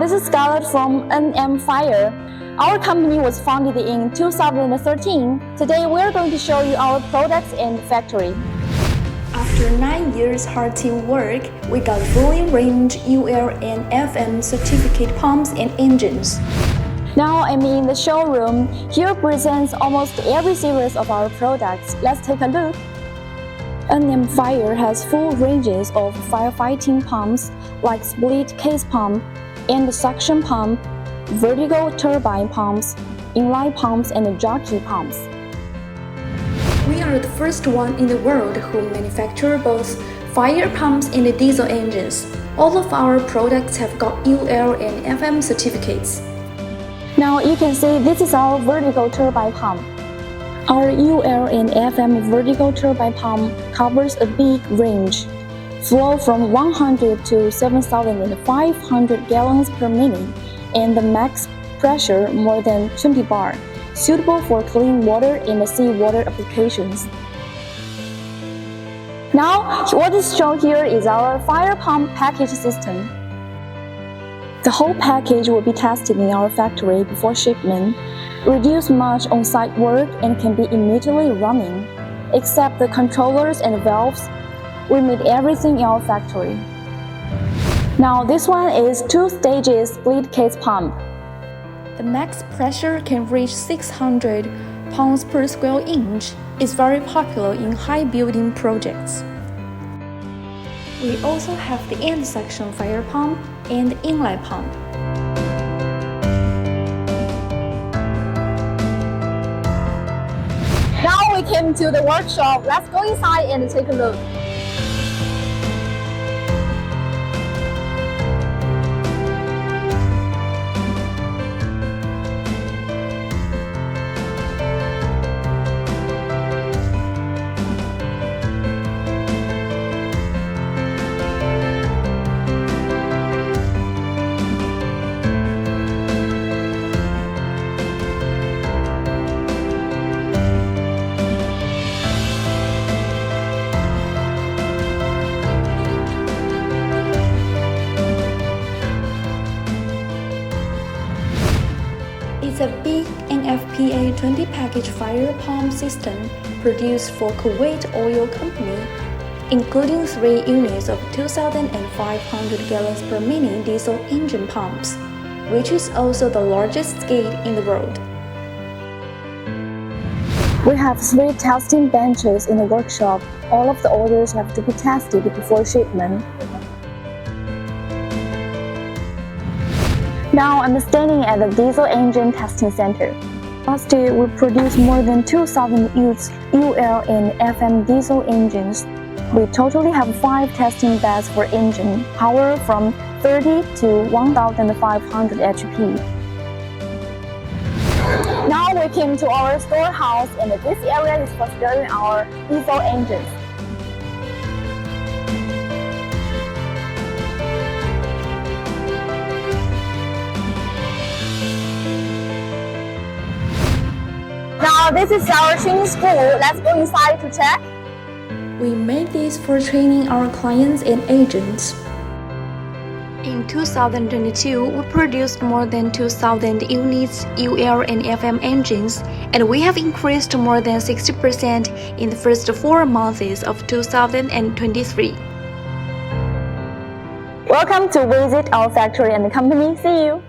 This is Scarlett from NM Fire. Our company was founded in 2013. Today we're going to show you our products and factory. After 9 years hard teamwork, we got fully ranged UL and FM certificate pumps and engines. Now I'm in the showroom. Here presents almost every series of our products. Let's take a look. NM Fire has full ranges of firefighting pumps like split case pump and suction pump, vertical turbine pumps, inline pumps, and jockey pumps. We are the first one in the world who manufacture both fire pumps and diesel engines. All of our products have got UL and FM certificates. Now you can see this is our vertical turbine pump. Our UL and FM vertical turbine pump covers a big range, flow from 100 to 7,500 gallons per minute, and the max pressure more than 20 bar, suitable for clean water and seawater applications. Now, what is shown here is our fire pump package system. The whole package will be tested in our factory before shipment, reduce much on-site work, and can be immediately running. Except the controllers and valves, we made everything in our factory. Now this one is 2-stage split case pump. The max pressure can reach 600 pounds per square inch. It's very popular in high building projects. We also have the end section fire pump and inline pump. Now we came to the workshop. Let's go inside and take a look. It's a big NFPA 20 package fire pump system produced for Kuwait Oil Company, including 3 units of 2,500 gallons per minute diesel engine pumps, which is also the largest scale in the world. We have 3 testing benches in the workshop. All of the orders have to be tested before shipment. Now I'm standing at the diesel engine testing center. Last year, we produced more than 2,000 UL and FM diesel engines. We totally have 5 testing beds for engine power from 30 to 1,500 HP. Now we came to our storehouse, and this area is for storing our diesel engines. Now this is our training school. Let's go inside to check. We made this for training our clients and agents. In 2022, we produced more than 2,000 units UL and FM engines, and we have increased more than 60% in the first 4 months of 2023. Welcome to visit our factory and company. See you!